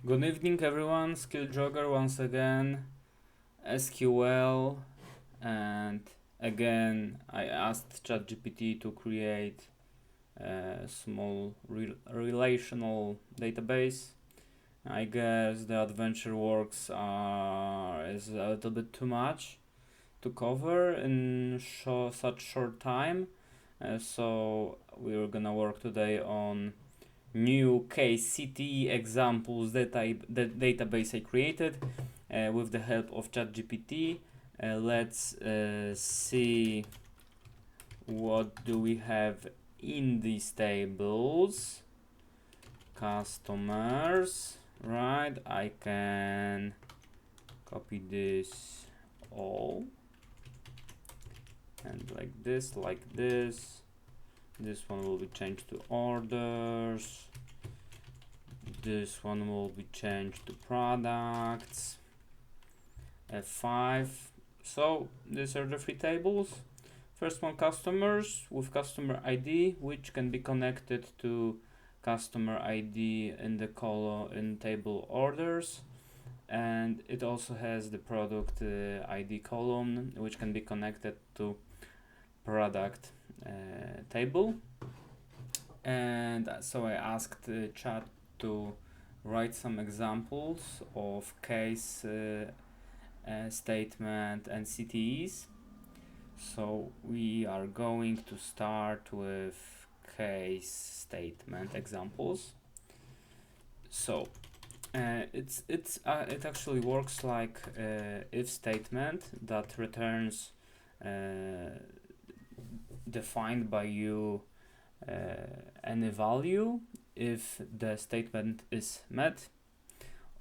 Good evening, everyone. Skill Jogger once again, SQL, and again I asked ChatGPT to create a small relational database. I guess the adventure works is a little bit too much to cover in such short time, so we're gonna work today on new case CTE examples that the database I created with the help of ChatGPT. Let's see what do we have in these tables. Customers, right? I can copy this all and like this. This one will be changed to orders. This one will be changed to products. F5. So these are the three tables. First one, customers with customer ID, which can be connected to customer ID in the column in table orders, and it also has the product ID column, which can be connected to product table. And so I asked chat to write some examples of case statement and CTEs. So we are going to start with case statement examples. So it actually works like if statement that returns defined by you any value if the statement is met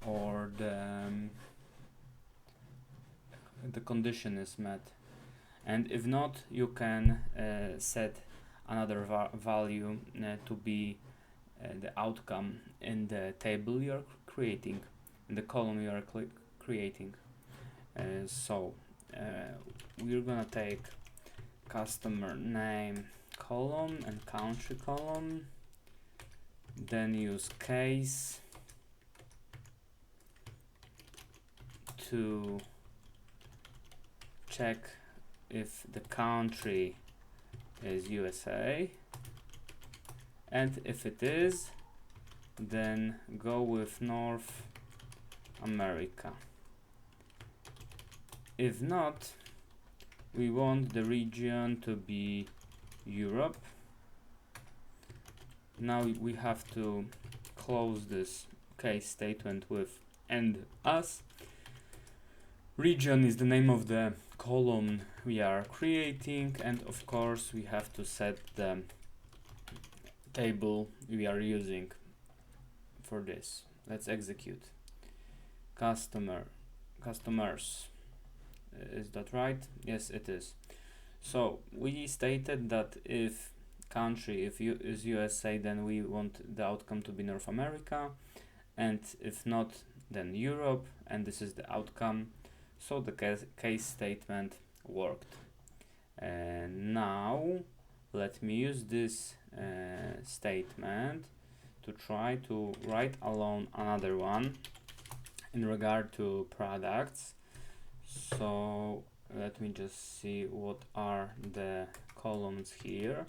or the condition is met, and if not, you can set another value to be the outcome in the table you are creating, in the column you are creating. So we're gonna take customer name column and country column, then use case to check if the country is USA, and if it is, then go with North America. If not, we want the region to be Europe. Now we have to close this case statement with and as. Region is the name of the column we are creating, and of course we have to set the table we are using for this. Let's execute. Customers. Is that right? Yes, it is. So we stated that if country is USA, then we want the outcome to be North America, and if not, then Europe, and this is the outcome. So the case statement worked. And now let me use this statement to try to write alone another one in regard to products. So let me just see what are the columns here.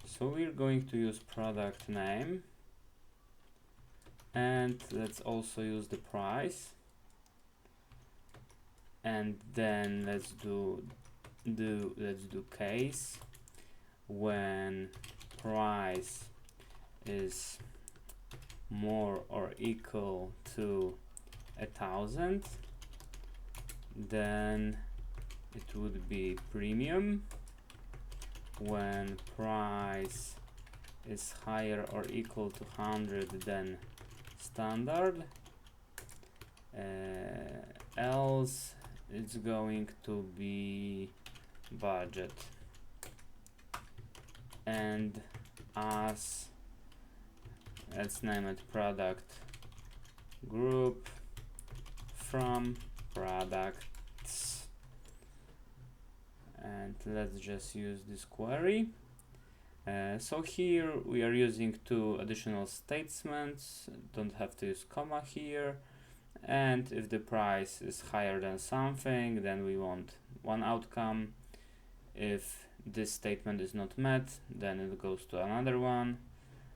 So we're going to use product name, and let's also use the price, and then let's do case when price is more or equal to 1,000, then it would be premium. When price is higher or equal to 100, then standard. Else it's going to be budget. And as, let's name it product group from products, and let's just use this query. So here we are using two additional statements, don't have to use comma here, and if the price is higher than something, then we want one outcome. If this statement is not met, then it goes to another one,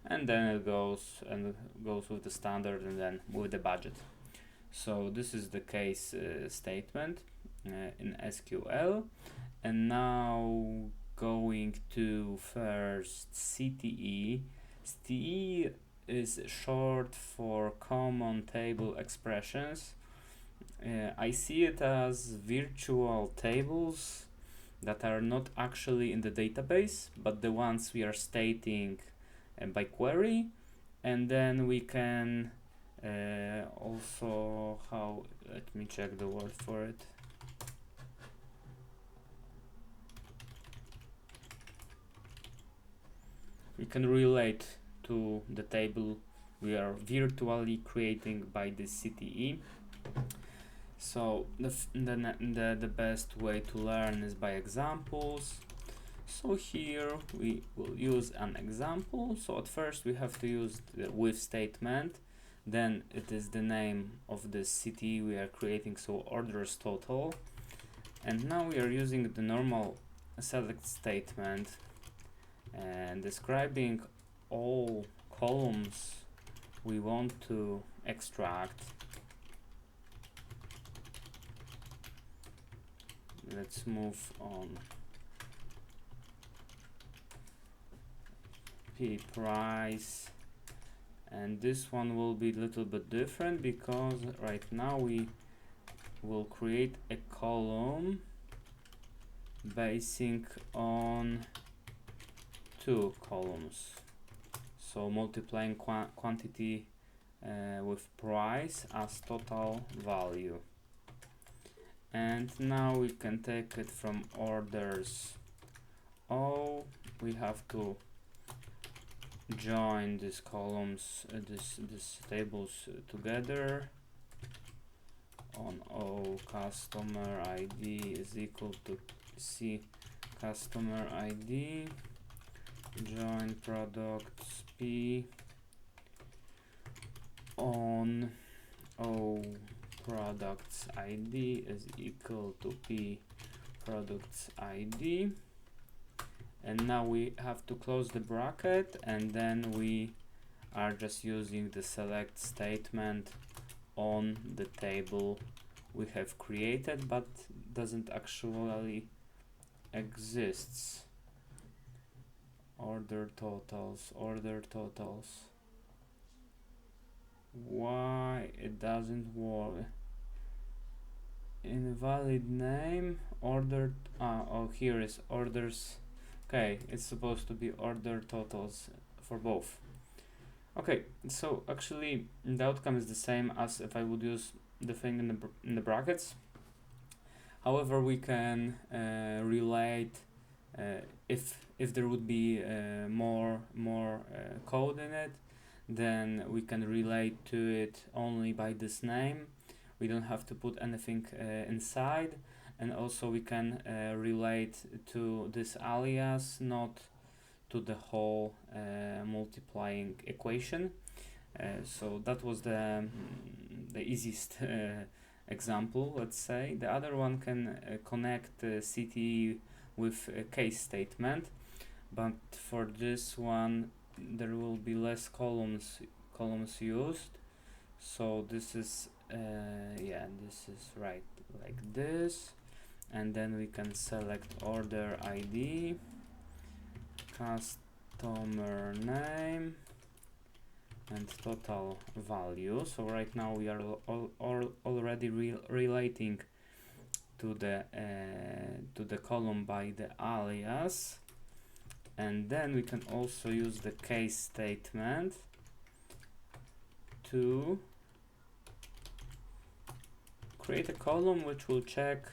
and then it goes with the standard and then with the budget. So this is the case statement in SQL. And now going to first CTE. CTE is short for Common Table Expressions. I see it as virtual tables that are not actually in the database, but the ones we are stating by query, and then we can also, let me check the word for it. We can relate to the table we are virtually creating by the CTE. So the best way to learn is by examples. So here we will use an example. So at first we have to use the with statement, then it is the name of the CTE we are creating, so orders total. And now we are using the normal select statement and describing all columns we want to extract. Let's move on. P price, and this one will be a little bit different because right now we will create a column basing on two columns, so multiplying quantity with price as total value. And now we can take it from orders O. We have to join these columns, these tables together. On O, customer ID is equal to C customer ID. Join products P on O products ID is equal to P products ID. And now we have to close the bracket, and then we are just using the select statement on the table we have created but doesn't actually exists. Order totals. Why it doesn't work? Invalid name, ordered. Oh, here is orders. Okay, it's supposed to be order totals for both. Okay, so actually the outcome is the same as if I would use the thing in the brackets. However, we can relate if there would be more code in it, then we can relate to it only by this name. We don't have to put anything inside, and also we can relate to this alias, not to the whole multiplying equation. So that was the easiest example, let's say. The other one can connect CTE with a case statement, but for this one there will be less columns used. So this is this is right like this, and then we can select order ID, customer name, and total value. So right now we are already relating to the column by the alias, and then we can also use the case statement to create a column which will check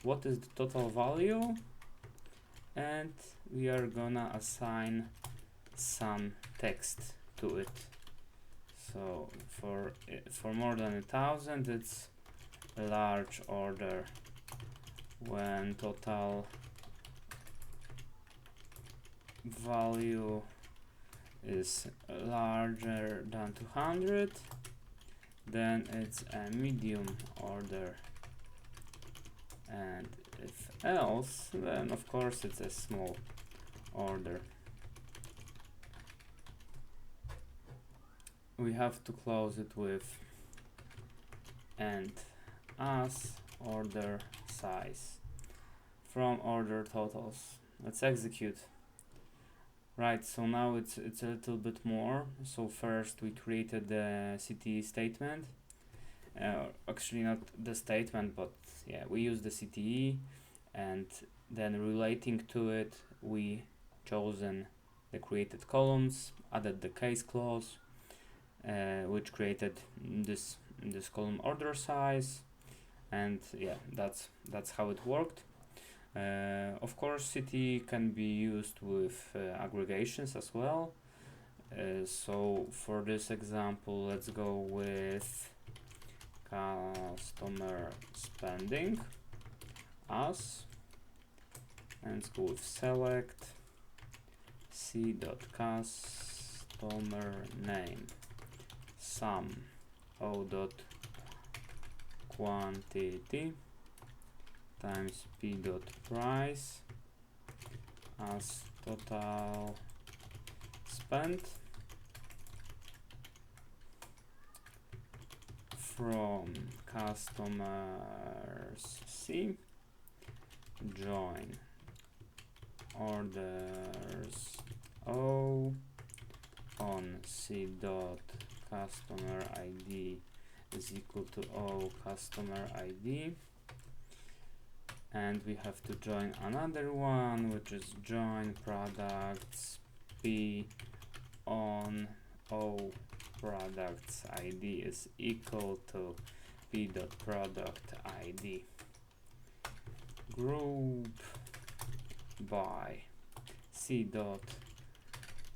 what is the total value, and we are gonna assign some text to it. So for more than 1,000, it's a large order. When total value is larger than 200, then it's a medium order, and if else, then of course it's a small order. We have to close it with and as order size from order totals. Let's execute. Right, so now it's a little bit more. So first we created the CTE statement. Actually not the statement, but yeah, we use the CTE, and then relating to it, we chosen the created columns, added the case clause, which created this column order size, and yeah, that's how it worked. Of course, CTE can be used with aggregations as well. So for this example, let's go with customer spending as, and let's go with select c.customer name sum o.quantity times p.price as total spent from customers C join orders O on C dot customer ID is equal to O customer ID, and we have to join another one, which is join products P on O products ID is equal to P dot product ID. Group by C dot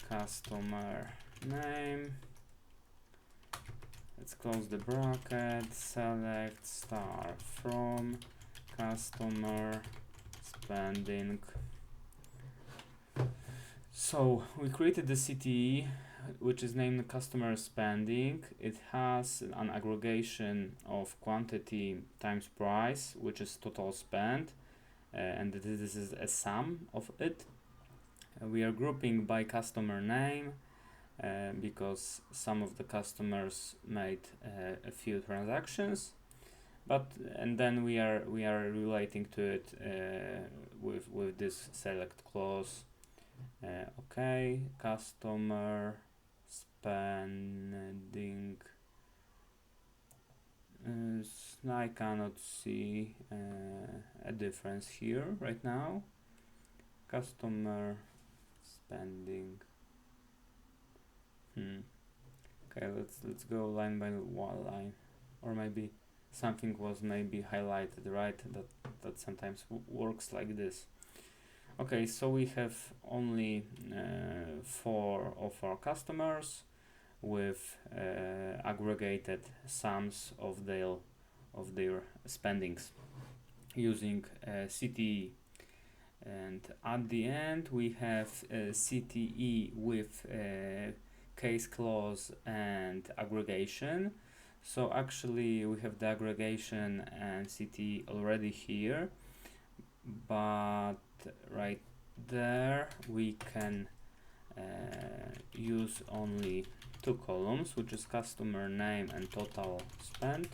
customer name. Let's close the bracket, select star from customer spending. So we created the CTE, which is named customer spending. It has an aggregation of quantity times price, which is total spend, and this is a sum of it. We are grouping by customer name because some of the customers made a few transactions, and then we are relating to it with this select clause. Okay, customer spending. I cannot see a difference here right now. Customer spending. Okay, let's go line by line, or maybe something was highlighted, right? That sometimes works like this. Okay, so we have only 4 of our customers with aggregated sums of their spendings using CTE. And at the end we have CTE with case clause and aggregation. So actually we have the aggregation and CTE already here, but right there we can use only 2 columns, which is customer name and total spent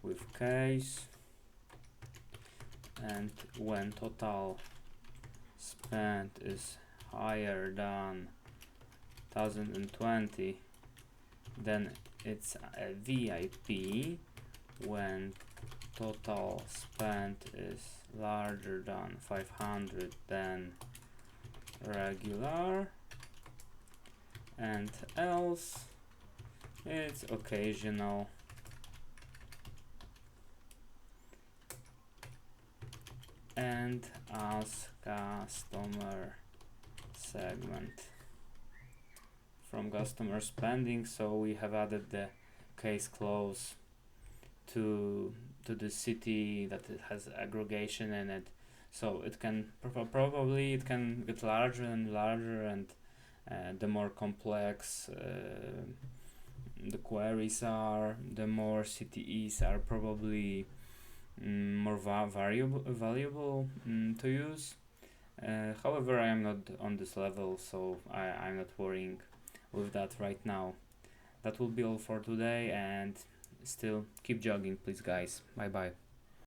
with case, and when total spent is higher than 1020, then it's a VIP. When total spent is larger than 500, then regular, and else it's occasional. And as customer segment from customer spending, so we have added the case clause to the city that it has aggregation in it. So it can probably it can get larger and larger, and the more complex the queries are, the more CTEs are probably more valuable to use. However, I am not on this level, so I'm not worrying with that right now. That will be all for today, and still keep jogging, please, guys. Bye bye.